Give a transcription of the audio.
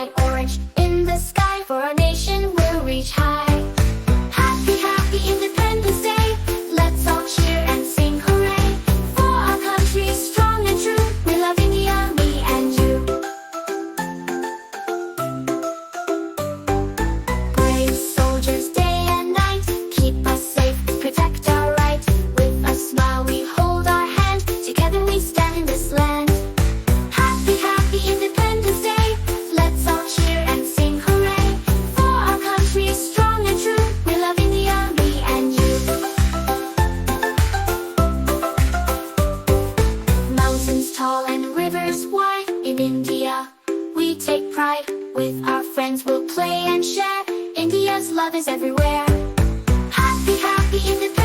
bright orange in the sky, for our nation will reach high. Happy, happy Independence Day. Let's all cheer and sing hooray. For our country is strong and true. We love India, me and you. Brave soldiers day and night, keep us safe, protect our right. With a smile we hold our hand, together we stand in this land. Happy, happy Independence Day. Let's all cheer and sing hooray. For our country is strong and true. We love India, me and you. Mountains tall and rivers wide in India, we take pride. With our friends we'll play and share. India's love is everywhere. Happy, happy Independence Day.